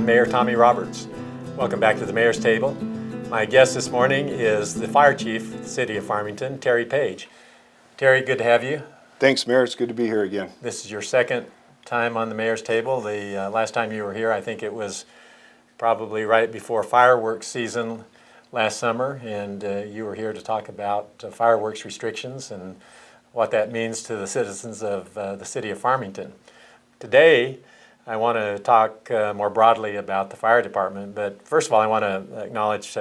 I'm Mayor Tommy Roberts. Welcome back to the Mayor's Table. My guest this morning is the Fire Chief of the City of Farmington, Terry Page. Terry, good to have you. Thanks, Mayor. It's good to be here again. This is your second time on the Mayor's Table. The last time you were here, I think it was probably right before fireworks season last summer, and you were here to talk about fireworks restrictions and what that means to the citizens of the City of Farmington. Today, I want to talk more broadly about the fire department, but first of all, I want to acknowledge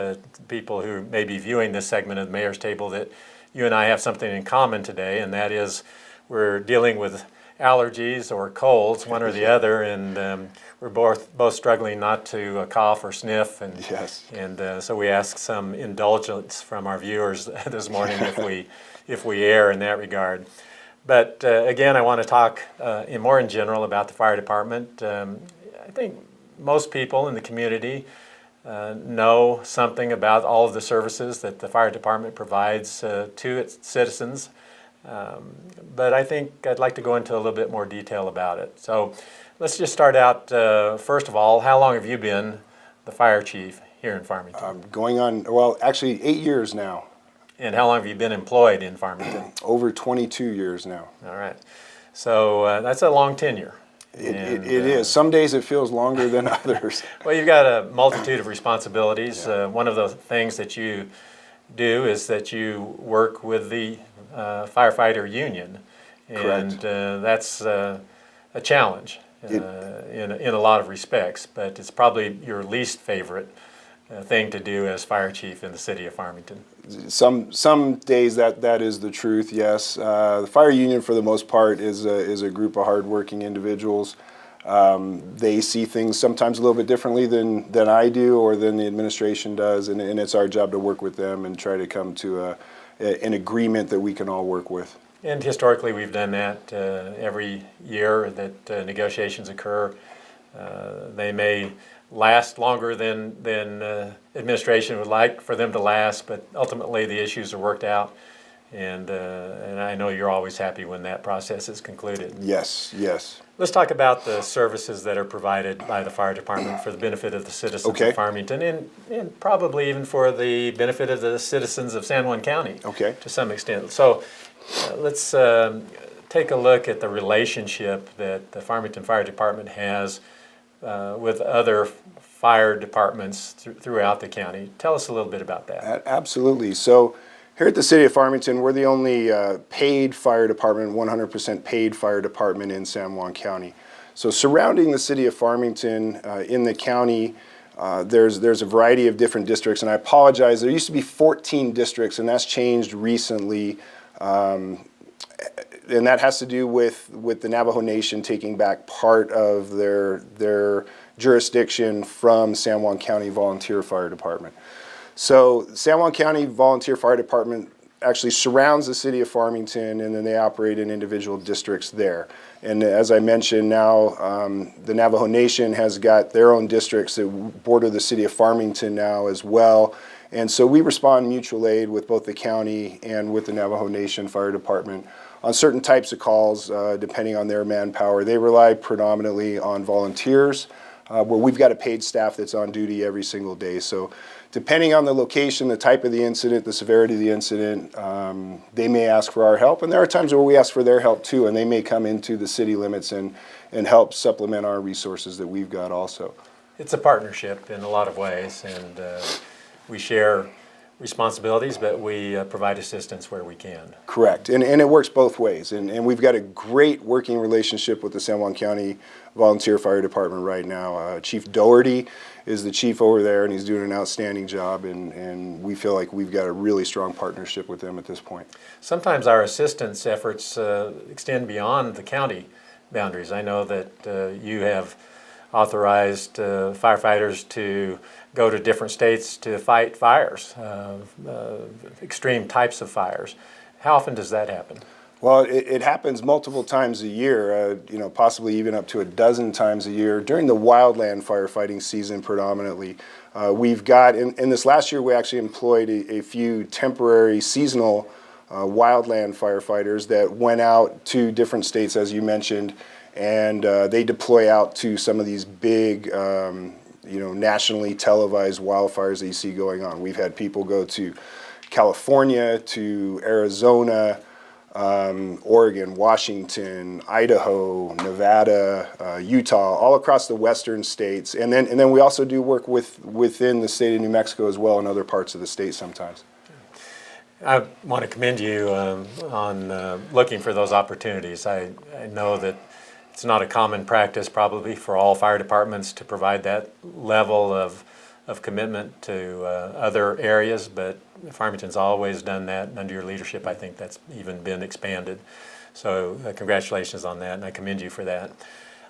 people who may be viewing this segment of the Mayor's Table that you and I have something in common today, and that is we're dealing with allergies or colds, one or the other, and we're both struggling not to cough or sniff, and Yes. and so we ask some indulgence from our viewers this morning if we err in that regard. But again, I want to talk more in general about the fire department. I think most people in the community know something about all of the services that the fire department provides to its citizens. But I think I'd like to go into a little bit more detail about it. So let's just start out, first of all, how long have you been the fire chief here in Farmington? Going on, well, actually 8 years now. And how long have you been employed in Farmington? Over 22 years now. All right. So that's a long tenure. It is. Some days it feels longer than others. Well, you've got a multitude of responsibilities. Yeah. One of the things that you do is that you work with the firefighter union. And that's a challenge in a lot of respects, but it's probably your least favorite thing to do as fire chief in the City of Farmington. Some days that is the truth, yes. The fire union, for the most part, is a group of hardworking individuals. They see things sometimes a little bit differently than I do or than the administration does, and it's our job to work with them and try to come to an agreement that we can all work with. And historically, we've done that every year that negotiations occur. They may last longer than administration would like for them to last, but ultimately the issues are worked out, and I know you're always happy when that process is concluded. Yes, yes. Let's talk about the services that are provided by the fire department for the benefit of the citizens of Farmington, and probably even for the benefit of the citizens of San Juan County to some extent. So let's take a look at the relationship that the Farmington Fire Department has with other fire departments throughout the county. Tell us a little bit about that. Absolutely. So here at the City of Farmington, we're the only paid fire department, 100% paid fire department in San Juan County. So surrounding the City of Farmington in the county, there's a variety of different districts, and I apologize, there used to be 14 districts, and that's changed recently. And that has to do with the Navajo Nation taking back part of their jurisdiction from San Juan County Volunteer Fire Department. So San Juan County Volunteer Fire Department actually surrounds the City of Farmington, and then they operate in individual districts there. And as I mentioned now, the Navajo Nation has got their own districts that border the City of Farmington now as well. And so we respond mutual aid with both the county and with the Navajo Nation Fire Department on certain types of calls, depending on their manpower. They rely predominantly on volunteers, where we've got a paid staff that's on duty every single day. So depending on the location, the type of the incident, the severity of the incident, they may ask for our help. And there are times where we ask for their help too, and they may come into the city limits and help supplement our resources that we've got also. It's a partnership in a lot of ways, and we share responsibilities, but we provide assistance where we can. Correct, and it works both ways, and we've got a great working relationship with the San Juan County Volunteer Fire Department right now. Chief Doherty is the chief over there, and he's doing an outstanding job, and we feel like we've got a really strong partnership with them at this point. Sometimes our assistance efforts extend beyond the county boundaries. I know that you have authorized firefighters to go to different states to fight fires, extreme types of fires. How often does that happen? Well, it happens multiple times a year, possibly even up to a dozen times a year during the wildland firefighting season predominantly. We've got, in this last year, we actually employed a few temporary seasonal wildland firefighters that went out to different states, as you mentioned, and they deploy out to some of these big nationally televised wildfires that you see going on. We've had people go to California, to Arizona, Oregon, Washington, Idaho, Nevada, Utah, all across the western states, and then we also do work within the state of New Mexico as well, and other parts of the state sometimes. I want to commend you on looking for those opportunities. I know that it's not a common practice probably for all fire departments to provide that level of commitment to other areas, but Farmington's always done that, and under your leadership I think that's even been expanded. So congratulations on that, and I commend you for that.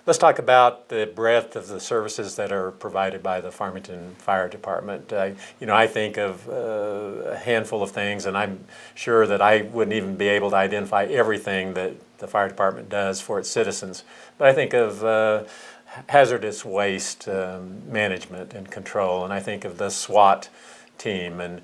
Let's talk about the breadth of the services that are provided by the Farmington Fire Department. I think of a handful of things, and I'm sure that I wouldn't even be able to identify everything that the fire department does for its citizens. But I think of hazardous waste management and control, and I think of the SWAT team. And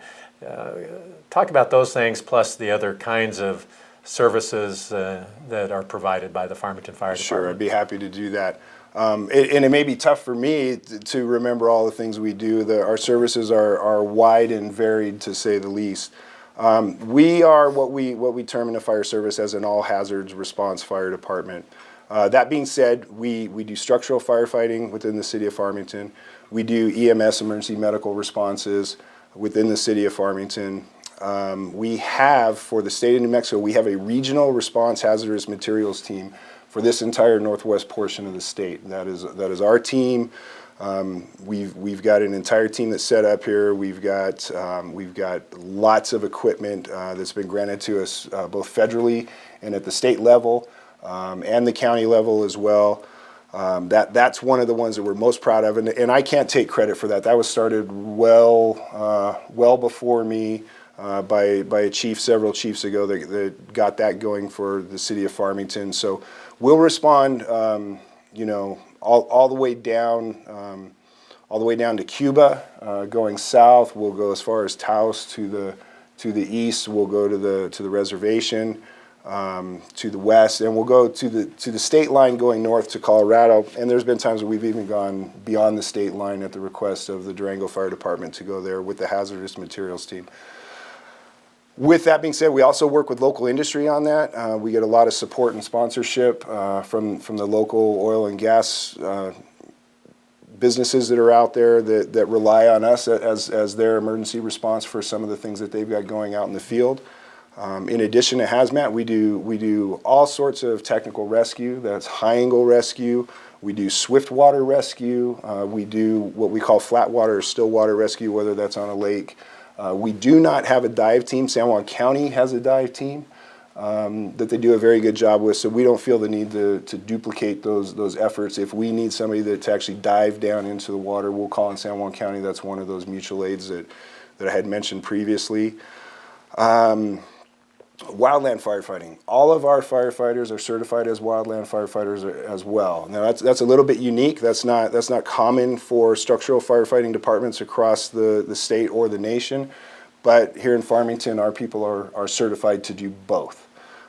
talk about those things plus the other kinds of services that are provided by the Farmington Fire Department. Sure, I'd be happy to do that. And it may be tough for me to remember all the things we do. Our services are wide and varied, to say the least. We are what we term in the fire service as an all hazards response fire department. That being said, we do structural firefighting within the city of Farmington. We do EMS, emergency medical responses, within the city of Farmington. We have, for the state of New Mexico, we have a regional response hazardous materials team for this entire northwest portion of the state. That is our team. We've got an entire team that's set up here. We've got lots of equipment that's been granted to us both federally and at the state level, and the county level as well. That's one of the ones that we're most proud of, and I can't take credit for that. That was started well before me by a chief several chiefs ago that got that going for the city of Farmington. So we'll respond, all the way down, to Cuba, going south. We'll go as far as Taos to the east. We'll go to the reservation. To the west, and we'll go to the state line going north to Colorado, and there's been times where we've even gone beyond the state line at the request of the Durango Fire Department to go there with the hazardous materials team. With that being said, we also work with local industry on that. We get a lot of support and sponsorship from the local oil and gas businesses that are out there that rely on us as their emergency response for some of the things that they've got going out in the field. In addition to hazmat, we do all sorts of technical rescue. That's high angle rescue. We do swift water rescue. We do what we call flat water or still water rescue, whether that's on a lake. We do not have a dive team. San Juan County has a dive team that they do a very good job with, so we don't feel the need to duplicate those efforts. If we need somebody to actually dive down into the water, we'll call in San Juan County. That's one of those mutual aids that I had mentioned previously. Wildland firefighting. All of our firefighters are certified as wildland firefighters as well. Now that's a little bit unique. That's not common for structural firefighting departments across the state or the nation. But here in Farmington, our people are certified to do both.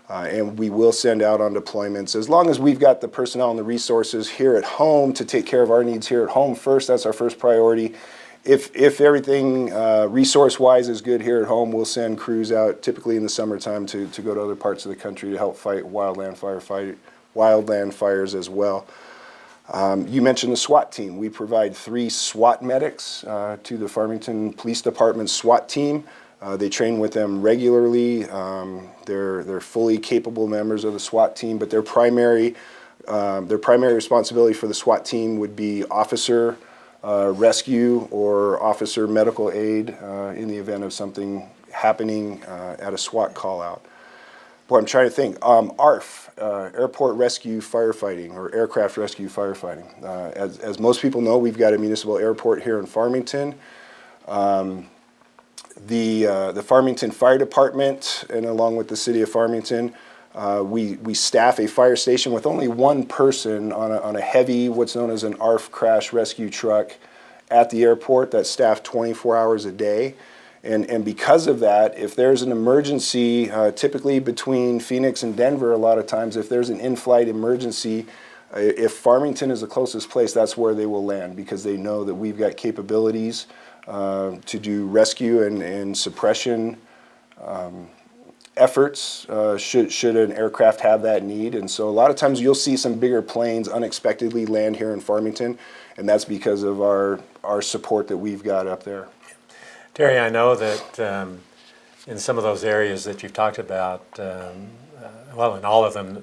And we will send out on deployments as long as we've got the personnel and the resources here at home to take care of our needs here at home first. That's our first priority. If everything resource-wise is good here at home, we'll send crews out typically in the summertime to go to other parts of the country to help fight wildland fires as well. You mentioned the SWAT team. We provide 3 SWAT medics to the Farmington Police Department SWAT team. They train with them regularly. They're fully capable members of the SWAT team, but their primary responsibility for the SWAT team would be officer rescue or officer medical aid in the event of something happening at a SWAT call out. Boy, I'm trying to think. ARF, Airport Rescue Firefighting, or Aircraft Rescue Firefighting. As most people know, we've got a municipal airport here in Farmington. The Farmington Fire Department, and along with the city of Farmington, we staff a fire station with only one person on a heavy, what's known as an ARF crash rescue truck at the airport that's staffed 24 hours a day. And because of that, if there's an emergency, typically between Phoenix and Denver, a lot of times, if there's an in-flight emergency, If Farmington is the closest place, that's where they will land, because they know that we've got capabilities to do rescue and suppression efforts should an aircraft have that need. And so a lot of times you'll see some bigger planes unexpectedly land here in Farmington, and that's because of our support that we've got up there. Terry, I know that in some of those areas that you've talked about, well, in all of them,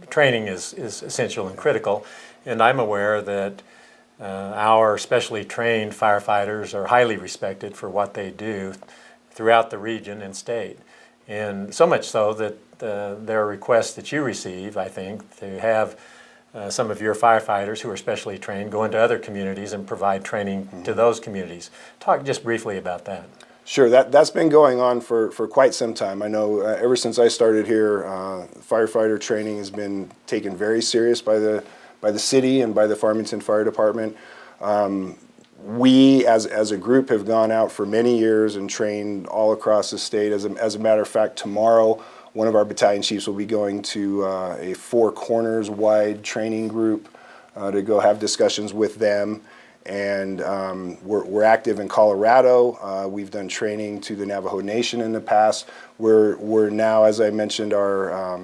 training is essential and critical. And I'm aware that our specially trained firefighters are highly respected for what they do throughout the region and state. And so much so that there are requests that you receive, I think, to have some of your firefighters who are specially trained go into other communities and provide training to those communities. Talk just briefly about that. Sure, that's been going on for quite some time. I know ever since I started here, firefighter training has been taken very serious by the city and by the Farmington Fire Department. We, as a group, have gone out for many years and trained all across the state. As a matter of fact, tomorrow, one of our battalion chiefs will be going to a 4 corners wide training group to go have discussions with them. And we're active in Colorado. We've done training to the Navajo Nation in the past. We're now, as I mentioned, our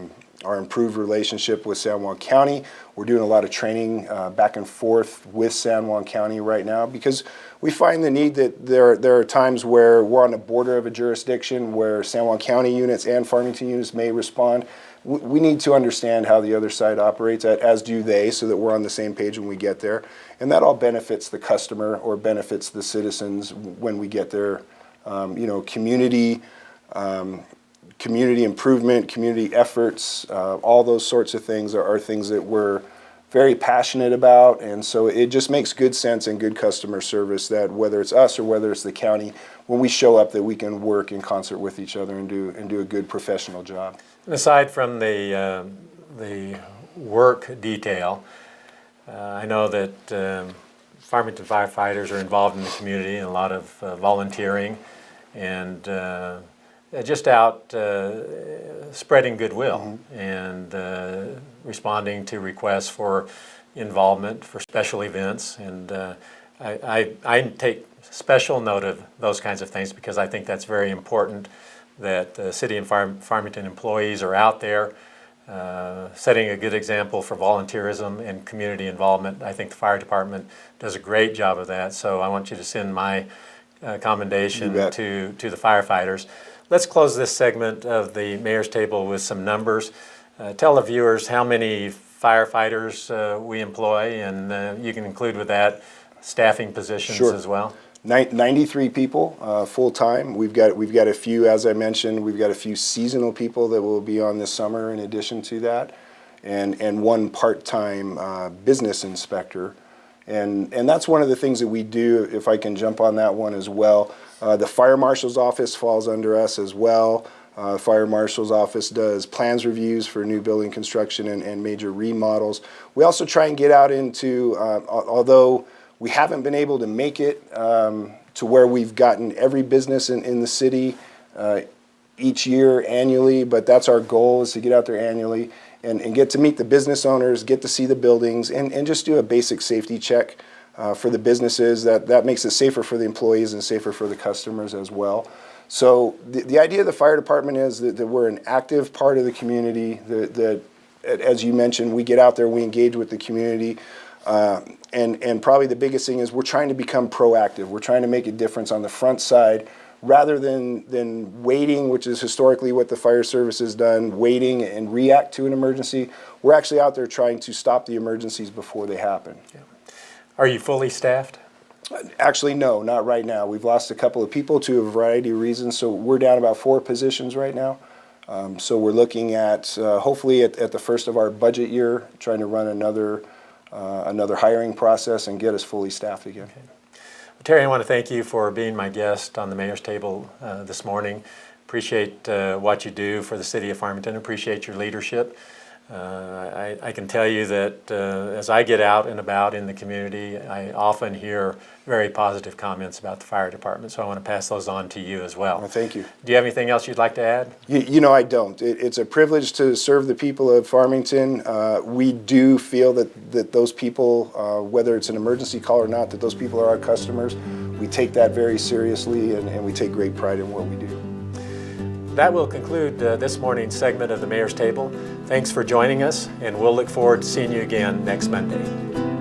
improved relationship with San Juan County. We're doing a lot of training back and forth with San Juan County right now, because we find the need that there are times where we're on the border of a jurisdiction where San Juan County units and Farmington units may respond. We need to understand how the other side operates, as do they, so that we're on the same page when we get there. And that all benefits the customer or benefits the citizens when we get there. Community improvement, community efforts, all those sorts of things are things that we're very passionate about. And so it just makes good sense and good customer service that whether it's us or whether it's the county, when we show up, that we can work in concert with each other and do a good professional job. And aside from the work detail, I know that Farmington firefighters are involved in the community in a lot of volunteering and just out spreading goodwill and responding to requests for involvement for special events. And I take special note of those kinds of things, because I think that's very important, that the city and Farmington employees are out there setting a good example for volunteerism and community involvement. I think the fire department does a great job of that, so I want you to send my commendation to the firefighters. Let's close this segment of the Mayor's Table with some numbers. Tell the viewers how many firefighters we employ, and you can include with that staffing positions as well. 93 people full-time. We've got a few, as I mentioned, we've got a few seasonal people that will be on this summer in addition to that, and one part-time business inspector. And that's one of the things that we do, if I can jump on that one as well. The fire marshal's office falls under us as well. Fire marshal's office does plans reviews for new building construction and major remodels. We also try and get out into, although we haven't been able to make it to where we've gotten every business in the city each year annually, but that's our goal, is to get out there annually and get to meet the business owners, get to see the buildings, and just do a basic safety check for the businesses. That makes it safer for the employees and safer for the customers as well. So the idea of the fire department is that we're an active part of the community, that as you mentioned, we get out there, we engage with the community. And probably the biggest thing is we're trying to become proactive. We're trying to make a difference on the front side, rather than waiting, which is historically what the fire service has done, waiting and react to an emergency. We're actually out there trying to stop the emergencies before they happen. Yeah. Are you fully staffed? Actually, no, not right now. We've lost a couple of people to a variety of reasons, so we're down about 4 positions right now. So we're looking at, hopefully at the first of our budget year, trying to run another hiring process and get us fully staffed again. Okay. Well, Terry, I want to thank you for being my guest on the Mayor's Table this morning. Appreciate what you do for the city of Farmington. Appreciate your leadership. I can tell you that as I get out and about in the community, I often hear very positive comments about the fire department, so I want to pass those on to you as well. Well, thank you. Do you have anything else you'd like to add? You know, I don't. It's a privilege to serve the people of Farmington. We do feel that those people, whether it's an emergency call or not, that those people are our customers. We take that very seriously, and we take great pride in what we do. That will conclude this morning's segment of the Mayor's Table. Thanks for joining us, and we'll look forward to seeing you again next Monday.